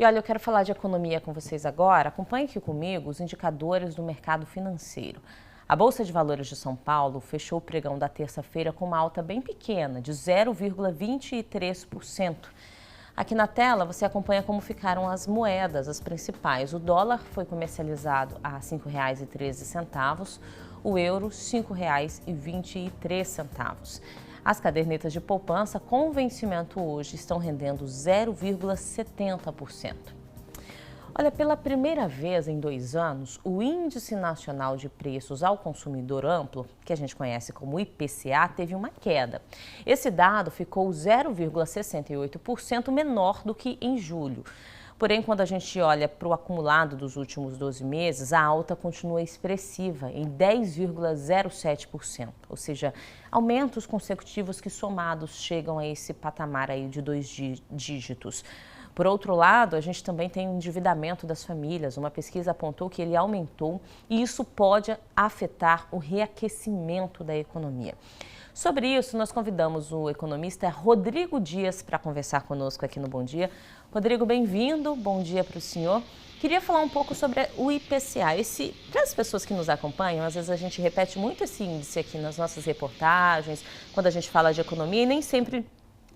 E olha, eu quero falar de economia com vocês agora. Acompanhe aqui comigo os indicadores do mercado financeiro. A Bolsa de Valores de São Paulo fechou o pregão da terça-feira com uma alta bem pequena, de 0,23%. Aqui na tela você acompanha como ficaram as moedas, as principais. O dólar foi comercializado a R$ 5,13, o euro R$ 5,23. As cadernetas de poupança com vencimento hoje estão rendendo 0,70%. Olha, pela primeira vez em 2 anos, o Índice Nacional de Preços ao Consumidor Amplo, que a gente conhece como IPCA, teve uma queda. Esse dado ficou 0,68% menor do que em julho. Porém, quando a gente olha para o acumulado dos últimos 12 meses, a alta continua expressiva, em 10,07%, ou seja, aumentos consecutivos que somados chegam a esse patamar aí de 2 dígitos. Por outro lado, a gente também tem o endividamento das famílias. Uma pesquisa apontou que ele aumentou e isso pode afetar o reaquecimento da economia. Sobre isso, nós convidamos o economista Rodrigo Dias para conversar conosco aqui no Bom Dia. Rodrigo, bem-vindo. Bom dia para o senhor. Queria falar um pouco sobre o IPCA. Para as pessoas que nos acompanham, às vezes a gente repete muito esse índice aqui nas nossas reportagens, quando a gente fala de economia, e nem sempre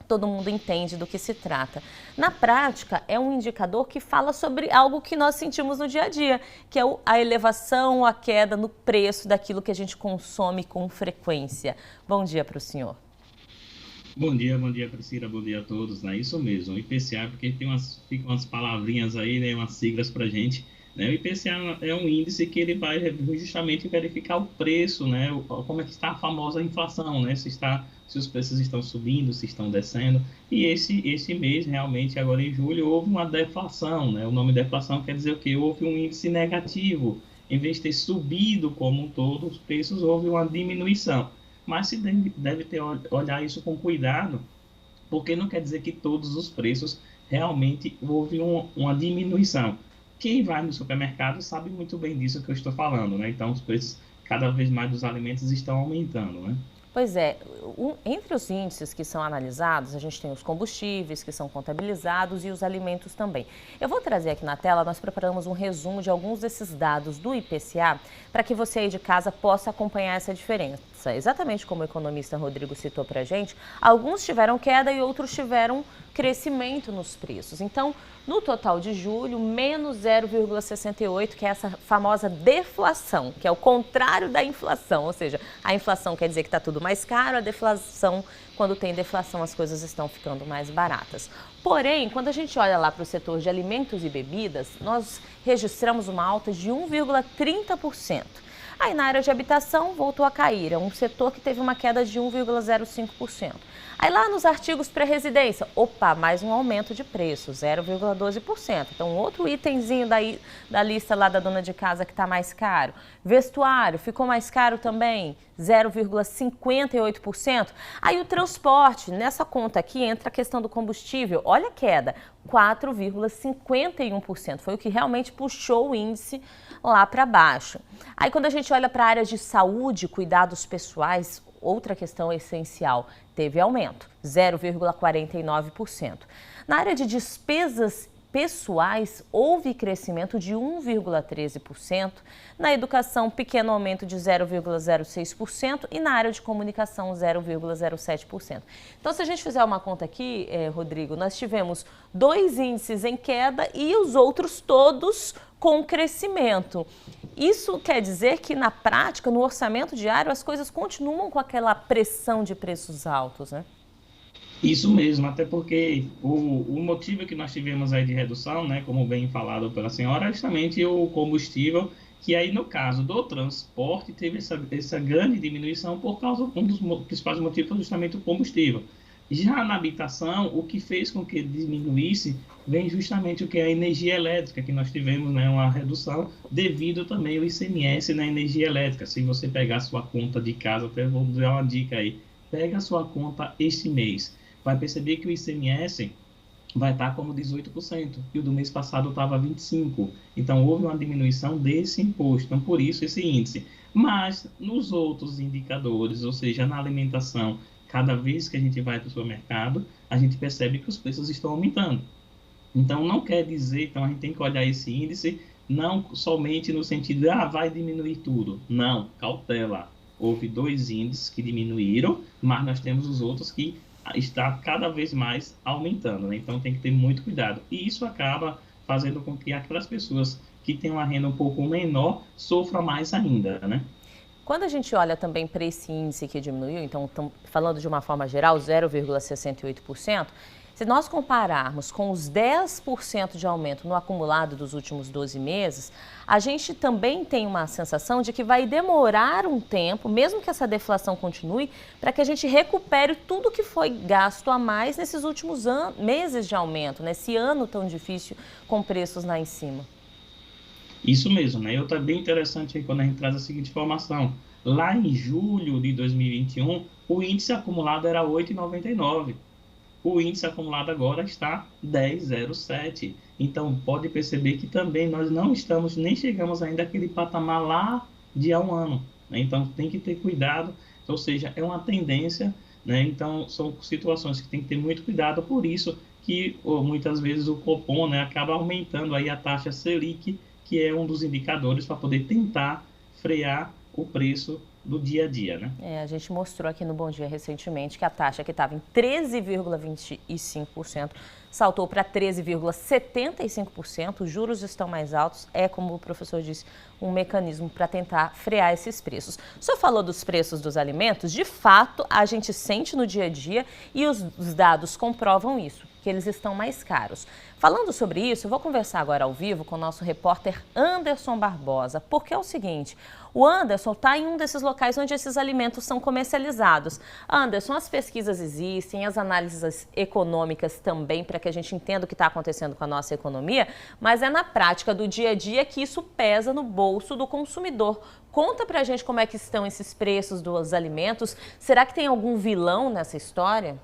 todo mundo entende do que se trata. Na prática, é um indicador que fala sobre algo que nós sentimos no dia a dia, que é a elevação, a queda no preço daquilo que a gente consome com frequência. Bom dia para o senhor. Bom dia, Priscila, bom dia a todos, né? Isso mesmo, o IPCA, porque ficam umas palavrinhas aí, né, umas siglas para a gente, né? O IPCA é um índice que ele vai justamente verificar o preço, né? Como é que está a famosa inflação, né? Se os preços estão subindo, se estão descendo. E esse mês, realmente, agora em julho, houve uma deflação, né? O nome deflação quer dizer o quê? Houve um índice negativo. Em vez de ter subido como um todo, os preços, houve uma diminuição. Mas se deve olhar isso com cuidado, porque não quer dizer que todos os preços realmente houve uma diminuição. Quem vai no supermercado sabe muito bem disso que eu estou falando, né? Então, os preços cada vez mais dos alimentos estão aumentando, né? Pois é, entre os índices que são analisados, a gente tem os combustíveis que são contabilizados e os alimentos também. Eu vou trazer aqui na tela, nós preparamos um resumo de alguns desses dados do IPCA para que você aí de casa possa acompanhar essa diferença. Exatamente como o economista Rodrigo citou para a gente, alguns tiveram queda e outros tiveram crescimento nos preços. Então, no total de julho, menos 0,68, que é essa famosa deflação, que é o contrário da inflação, ou seja, a inflação quer dizer que está tudo mais caro, a deflação, quando tem deflação, as coisas estão ficando mais baratas. Porém, quando a gente olha lá para o setor de alimentos e bebidas, nós registramos uma alta de 1,30%. Aí na área de habitação voltou a cair, é um setor que teve uma queda de 1,05%. Aí lá nos artigos pré-residência, mais um aumento de preço, 0,12%. Então outro itemzinho da lista lá da dona de casa que está mais caro. Vestuário ficou mais caro também, 0,58%. Aí o transporte, nessa conta aqui entra a questão do combustível, olha a queda, 4,51%. Foi o que realmente puxou o índice lá para baixo. Aí quando a gente olha para a área de saúde, cuidados pessoais, outra questão essencial, teve aumento, 0,49%. Na área de despesas pessoais, houve crescimento de 1,13%, na educação, pequeno aumento de 0,06% e na área de comunicação, 0,07%. Então, se a gente fizer uma conta aqui, Rodrigo, nós tivemos 2 índices em queda e os outros todos com crescimento. Isso quer dizer que, na prática, no orçamento diário, as coisas continuam com aquela pressão de preços altos, né? Isso mesmo, até porque o motivo que nós tivemos aí de redução, né, como bem falado pela senhora, é justamente o combustível, que aí no caso do transporte teve essa grande diminuição por causa, um dos principais motivos foi justamente o combustível. Já na habitação, o que fez com que diminuísse vem justamente o que é a energia elétrica, que nós tivemos, né, uma redução devido também ao ICMS na energia elétrica. Se você pegar a sua conta de casa, até vou dar uma dica aí, pega a sua conta este mês, vai perceber que o ICMS vai estar como 18%, e o do mês passado estava 25%. Então, houve uma diminuição desse imposto, então por isso esse índice. Mas, nos outros indicadores, ou seja, na alimentação, cada vez que a gente vai para o supermercado, a gente percebe que os preços estão aumentando. Então, não quer dizer, então a gente tem que olhar esse índice não somente no sentido de, vai diminuir tudo. Não, cautela. Houve 2 índices que diminuíram, mas nós temos os outros que está cada vez mais aumentando, né? Então, tem que ter muito cuidado. E isso acaba fazendo com que aquelas pessoas que têm uma renda um pouco menor sofram mais ainda, né? Quando a gente olha também para esse índice que diminuiu, então estamos falando de uma forma geral, 0,68%, se nós compararmos com os 10% de aumento no acumulado dos últimos 12 meses, a gente também tem uma sensação de que vai demorar um tempo, mesmo que essa deflação continue, para que a gente recupere tudo que foi gasto a mais nesses últimos meses de aumento, nesse ano tão difícil com preços lá em cima. Isso mesmo, né? Eu tá bem interessante aí quando a gente traz a seguinte informação. Lá em julho de 2021, o índice acumulado era 8,99. O índice acumulado agora está 10,07. Então, pode perceber que também nós não estamos, nem chegamos ainda àquele patamar lá de há um ano, né? Então, tem que ter cuidado, ou seja, é uma tendência, né? Então, são situações que tem que ter muito cuidado, por isso que muitas vezes o Copom, né, acaba aumentando aí a taxa Selic, que é um dos indicadores para poder tentar frear o preço do dia a dia, né? A gente mostrou aqui no Bom Dia recentemente que a taxa que estava em 13,25% saltou para 13,75%, os juros estão mais altos, como o professor disse, um mecanismo para tentar frear esses preços. O senhor falou dos preços dos alimentos, de fato a gente sente no dia a dia e os dados comprovam isso, que eles estão mais caros. Falando sobre isso, eu vou conversar agora ao vivo com o nosso repórter Anderson Barbosa, porque é o seguinte, o Anderson está em um desses locais onde esses alimentos são comercializados. Anderson, as pesquisas existem, as análises econômicas também, para que a gente entenda o que está acontecendo com a nossa economia, mas é na prática do dia a dia que isso pesa no bolso do consumidor. Conta pra gente como é que estão esses preços dos alimentos. Será que tem algum vilão nessa história?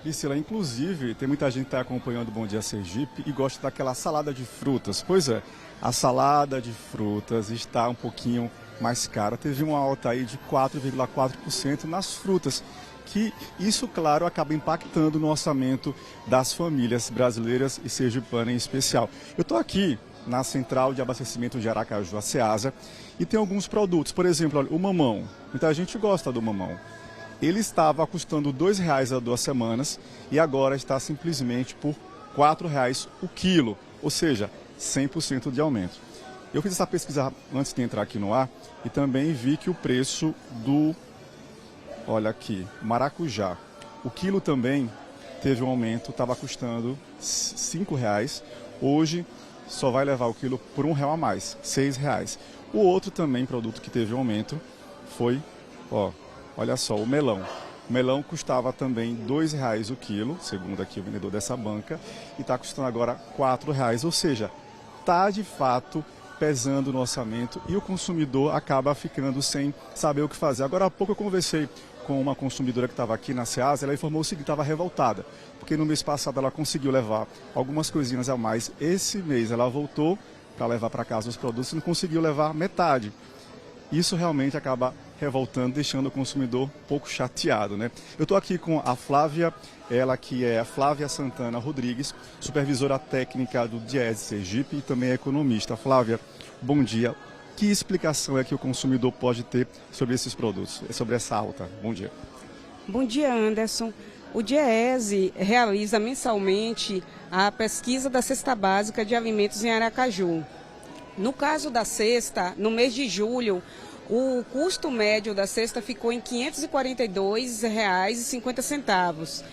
Priscila, inclusive, tem muita gente que está acompanhando o Bom Dia Sergipe e gosta daquela salada de frutas. Pois é, a salada de frutas está um pouquinho mais cara. Teve uma alta aí de 4,4% nas frutas, que isso, claro, acaba impactando no orçamento das famílias brasileiras e sergipanas em especial. Eu estou aqui na Central de Abastecimento de Aracaju, a Ceasa, e tem alguns produtos. Por exemplo, olha, o mamão. Muita gente gosta do mamão. Ele estava custando R$2 há 2 semanas e agora está simplesmente por R$4 o quilo, ou seja, 100% de aumento. Eu fiz essa pesquisa antes de entrar aqui no ar e também vi que o preço do, olha aqui, maracujá, o quilo também teve um aumento, estava custando R$5, hoje só vai levar o quilo por R$1 a mais, R$6. O outro também produto que teve um aumento foi, olha só, o melão. O melão custava também R$2 o quilo, segundo aqui o vendedor dessa banca, e está custando agora R$4, ou seja, está de fato pesando no orçamento e o consumidor acaba ficando sem saber o que fazer. Agora há pouco eu conversei com uma consumidora que estava aqui na Ceasa, ela informou o seguinte, estava revoltada, porque no mês passado ela conseguiu levar algumas coisinhas a mais, esse mês ela voltou para levar para casa os produtos e não conseguiu levar metade. Isso realmente acaba revoltando, deixando o consumidor um pouco chateado, né? Eu estou aqui com a Flávia, ela que é a Flávia Santana Rodrigues, supervisora técnica do Diese Sergipe e também é economista. Flávia, bom dia. Que explicação é que o consumidor pode ter sobre esses produtos, sobre essa alta? Bom dia. Bom dia, Anderson. O Diese realiza mensalmente a pesquisa da cesta básica de alimentos em Aracaju. No caso da cesta, no mês de julho, o custo médio da cesta ficou em R$ 542,50.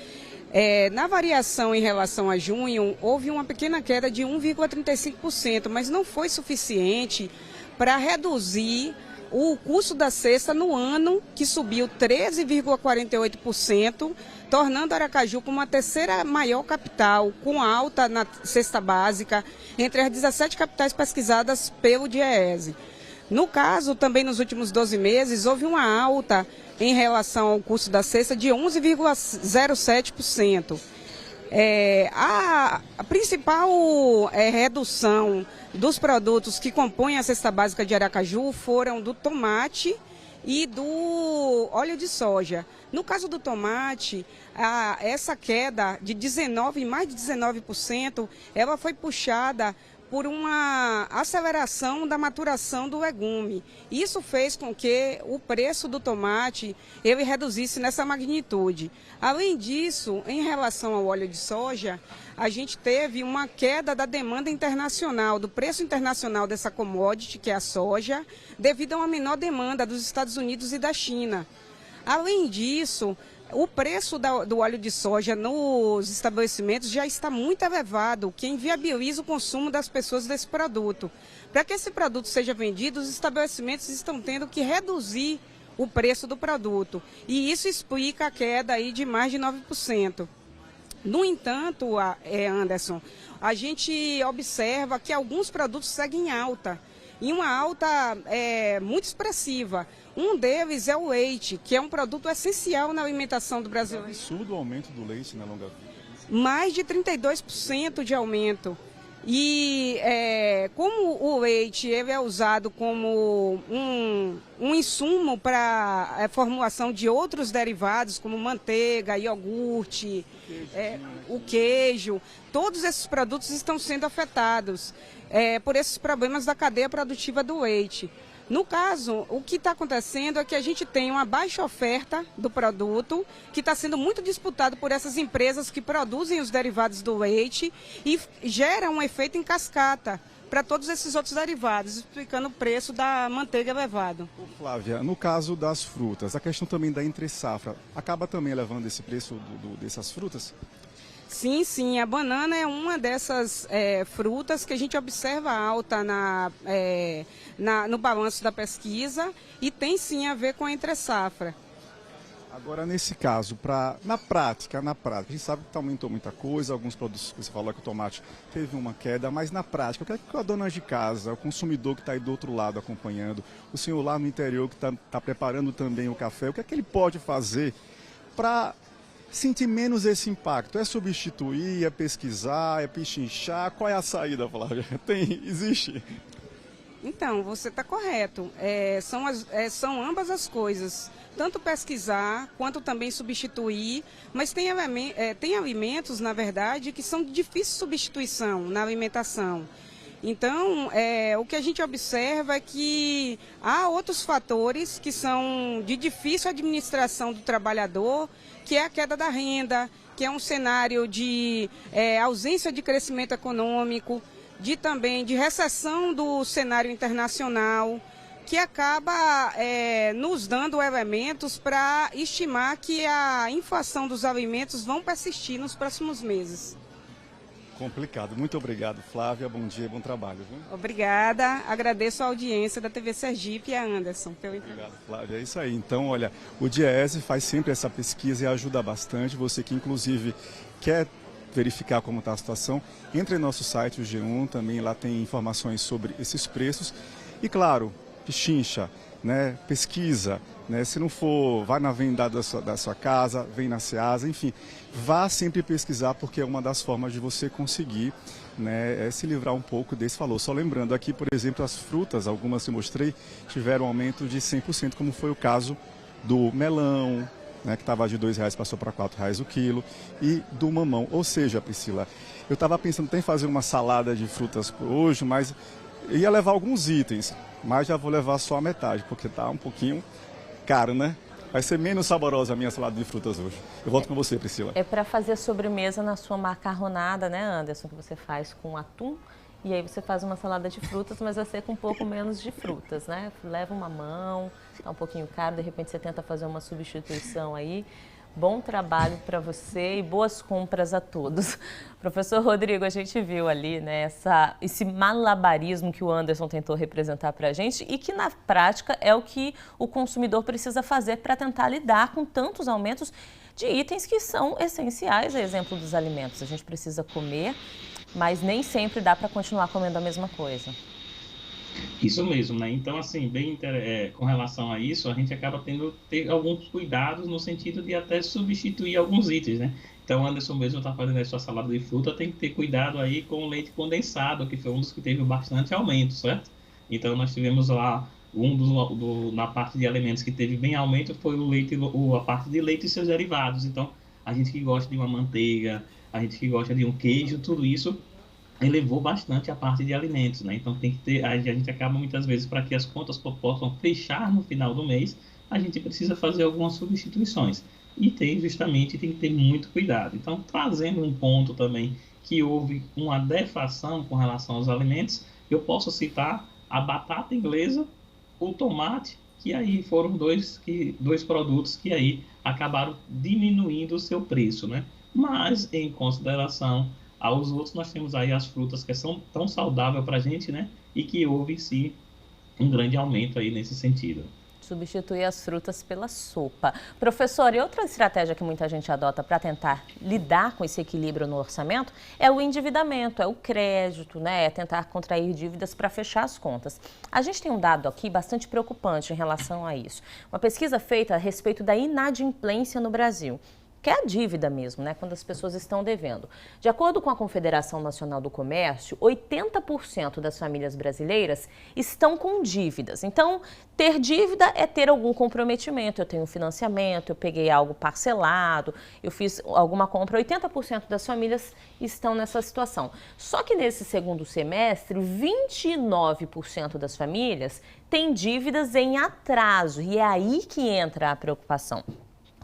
Na variação em relação a junho, houve uma pequena queda de 1,35%, mas não foi suficiente para reduzir o custo da cesta no ano, que subiu 13,48%, tornando Aracaju como a terceira maior capital, com alta na cesta básica, entre as 17 capitais pesquisadas pelo Diese. No caso, também nos últimos 12 meses, houve uma alta em relação ao custo da cesta de 11,07%. A principal redução dos produtos que compõem a cesta básica de Aracaju foram do tomate e do óleo de soja. No caso do tomate, essa queda de mais de 19%, ela foi puxada por uma aceleração da maturação do legume. Isso fez com que o preço do tomate ele reduzisse nessa magnitude. Além disso, em relação ao óleo de soja, a gente teve uma queda da demanda internacional, do preço internacional dessa commodity, que é a soja, devido a uma menor demanda dos Estados Unidos e da China. Além disso, o preço do óleo de soja nos estabelecimentos já está muito elevado, o que inviabiliza o consumo das pessoas desse produto. Para que esse produto seja vendido, os estabelecimentos estão tendo que reduzir o preço do produto. E isso explica a queda aí de mais de 9%. No entanto, Anderson, a gente observa que alguns produtos seguem alta, e uma alta muito expressiva. Um deles é o leite, que é um produto essencial na alimentação do brasileiro. É absurdo o aumento do leite na longa vida. Mais de 32% de aumento. E como o leite ele é usado como um insumo para a formulação de outros derivados, como manteiga, iogurte, o queijo, todos esses produtos estão sendo afetados por esses problemas da cadeia produtiva do leite. No caso, o que está acontecendo é que a gente tem uma baixa oferta do produto, que está sendo muito disputado por essas empresas que produzem os derivados do leite e gera um efeito em cascata para todos esses outros derivados, explicando o preço da manteiga elevado. Flávia, no caso das frutas, a questão também da entre-safra, acaba também elevando esse preço dessas frutas? Sim, sim. A banana é uma dessas frutas que a gente observa alta no balanço da pesquisa e tem sim a ver com a entre-safra. Agora, nesse caso, na prática, a gente sabe que aumentou muita coisa, alguns produtos que você falou que o tomate teve uma queda, mas na prática, o que é que a dona de casa, o consumidor que está aí do outro lado acompanhando, o senhor lá no interior que está preparando também o café, o que é que ele pode fazer para sentir menos esse impacto? É substituir, é pesquisar, é pichinchar? Qual é a saída, Flávia? Existe? Então, você está correto. São ambas as coisas. Tanto pesquisar, quanto também substituir. Mas tem alimentos, na verdade, que são de difícil substituição na alimentação. Então, o que a gente observa é que há outros fatores que são de difícil administração do trabalhador, que é a queda da renda, que é um cenário de ausência de crescimento econômico, também de recessão do cenário internacional, que acaba nos dando elementos para estimar que a inflação dos alimentos vão persistir nos próximos meses. Complicado. Muito obrigado, Flávia. Bom dia, bom trabalho. Viu? Obrigada. Agradeço a audiência da TV Sergipe e a Anderson pelo Obrigado, Flávia. É isso aí. Então, olha, o DIEESE faz sempre essa pesquisa e ajuda bastante. Você que, inclusive, quer verificar como está a situação, entre em nosso site, o G1, também lá tem informações sobre esses preços. E, claro, pichincha, né, pesquisa, né, se não for, vai na vendada da sua casa, vem na Ceasa, enfim, vá sempre pesquisar, porque é uma das formas de você conseguir, né, se livrar um pouco desse valor. Só lembrando aqui, por exemplo, as frutas, algumas que eu mostrei, tiveram um aumento de 100%, como foi o caso do melão, né, que estava de R$2, passou para R$4 o quilo, e do mamão. Ou seja, Priscila, eu estava pensando até em fazer uma salada de frutas hoje, mas ia levar alguns itens, mas já vou levar só a metade, porque está um pouquinho caro, né? Vai ser menos saborosa a minha salada de frutas hoje. Eu volto com você, Priscila. É para fazer sobremesa na sua macarronada, né, Anderson, que você faz com atum. E aí você faz uma salada de frutas, mas vai ser com um pouco menos de frutas, né? Leva uma mamão, tá um pouquinho caro, de repente você tenta fazer uma substituição aí. Bom trabalho para você e boas compras a todos. Professor Rodrigo, a gente viu ali, né, esse malabarismo que o Anderson tentou representar para a gente e que na prática é o que o consumidor precisa fazer para tentar lidar com tantos aumentos de itens que são essenciais, a exemplo dos alimentos. A gente precisa comer, mas nem sempre dá para continuar comendo a mesma coisa. Isso mesmo, né? Então, assim, com relação a isso, a gente acaba tendo alguns cuidados no sentido de até substituir alguns itens, né? Então, o Anderson mesmo está fazendo a sua salada de fruta, tem que ter cuidado aí com o leite condensado, que foi um dos que teve bastante aumento, certo? Então, nós tivemos lá Na parte de alimentos que teve bem aumento foi o leite, a parte de leite e seus derivados. Então, a gente que gosta de uma manteiga, a gente que gosta de um queijo, tudo isso elevou bastante a parte de alimentos, né? Então tem que ter, a gente acaba muitas vezes, para que as contas possam fechar no final do mês, a gente precisa fazer algumas substituições. E tem que ter muito cuidado. Então, trazendo um ponto também que houve uma deflação com relação aos alimentos, eu posso citar a batata inglesa, o tomate, que aí foram dois produtos que aí acabaram diminuindo o seu preço, né? Mas, em consideração aos outros, nós temos aí as frutas que são tão saudáveis para a gente, né? E que houve, sim, um grande aumento aí nesse sentido. Substituir as frutas pela sopa. Professor, e outra estratégia que muita gente adota para tentar lidar com esse equilíbrio no orçamento é o endividamento, é o crédito, né? É tentar contrair dívidas para fechar as contas. A gente tem um dado aqui bastante preocupante em relação a isso. Uma pesquisa feita a respeito da inadimplência no Brasil, que é a dívida mesmo, né, quando as pessoas estão devendo. De acordo com a Confederação Nacional do Comércio, 80% das famílias brasileiras estão com dívidas. Então, ter dívida é ter algum comprometimento. Eu tenho um financiamento, eu peguei algo parcelado, eu fiz alguma compra. 80% das famílias estão nessa situação. Só que nesse segundo semestre, 29% das famílias têm dívidas em atraso. E é aí que entra a preocupação.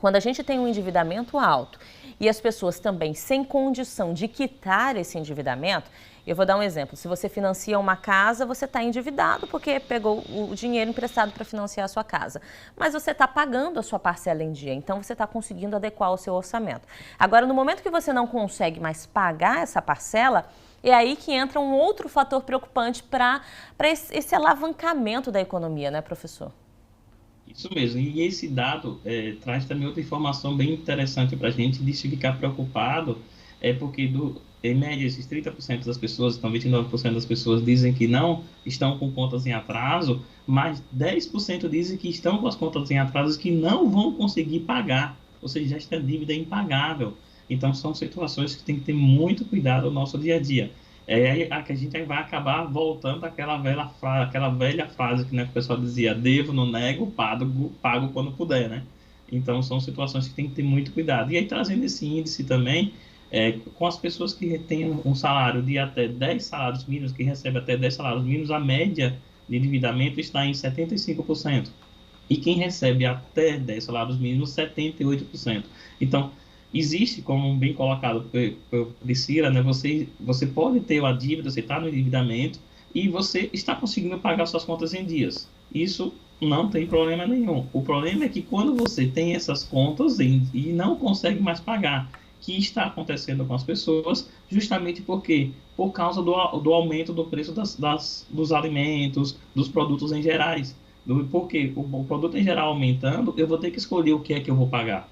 Quando a gente tem um endividamento alto e as pessoas também sem condição de quitar esse endividamento, eu vou dar um exemplo. Se você financia uma casa, você está endividado porque pegou o dinheiro emprestado para financiar a sua casa. Mas você está pagando a sua parcela em dia, então você está conseguindo adequar o seu orçamento. Agora, no momento que você não consegue mais pagar essa parcela, é aí que entra um outro fator preocupante para esse alavancamento da economia, né, professor? Isso mesmo, e esse dado traz também outra informação bem interessante para a gente de se ficar preocupado, porque em média esses 30% das pessoas, então 29% das pessoas dizem que não estão com contas em atraso, mas 10% dizem que estão com as contas em atraso que não vão conseguir pagar, ou seja, esta dívida é impagável. Então são situações que tem que ter muito cuidado no nosso dia a dia. Que a gente vai acabar voltando àquela velha frase que, né, o pessoal dizia: devo, não nego, pago quando puder, né? Então são situações que tem que ter muito cuidado. E aí, trazendo esse índice também, com as pessoas que têm um salário de até 10 salários mínimos, que recebem até 10 salários mínimos, a média de endividamento está em 75%. E quem recebe até 10 salários mínimos, 78%. Então, existe, como bem colocado por Priscila, né, você pode ter a dívida, você está no endividamento e você está conseguindo pagar suas contas em dias. Isso não tem problema nenhum. O problema é que quando você tem essas contas e não consegue mais pagar, que está acontecendo com as pessoas, justamente porque por causa do aumento do preço dos alimentos, dos produtos em gerais. Porque o produto em geral aumentando, eu vou ter que escolher o que é que eu vou pagar.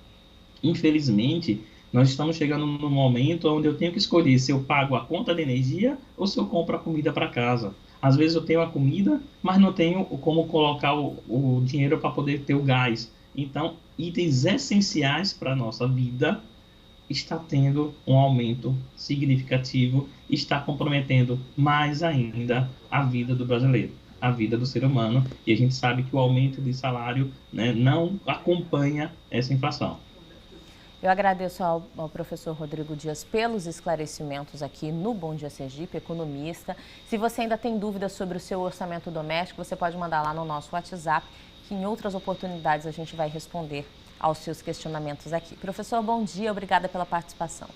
Infelizmente, nós estamos chegando num momento onde eu tenho que escolher se eu pago a conta de energia ou se eu compro a comida para casa. Às vezes eu tenho a comida, mas não tenho como colocar o dinheiro para poder ter o gás. Então, itens essenciais para a nossa vida está tendo um aumento significativo, está comprometendo mais ainda a vida do brasileiro, a vida do ser humano. E a gente sabe que o aumento de salário, né, não acompanha essa inflação. Eu agradeço ao professor Rodrigo Dias pelos esclarecimentos aqui no Bom Dia Sergipe, economista. Se você ainda tem dúvidas sobre o seu orçamento doméstico, você pode mandar lá no nosso WhatsApp, que em outras oportunidades a gente vai responder aos seus questionamentos aqui. Professor, bom dia, obrigada pela participação.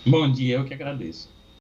Bom dia, eu que agradeço.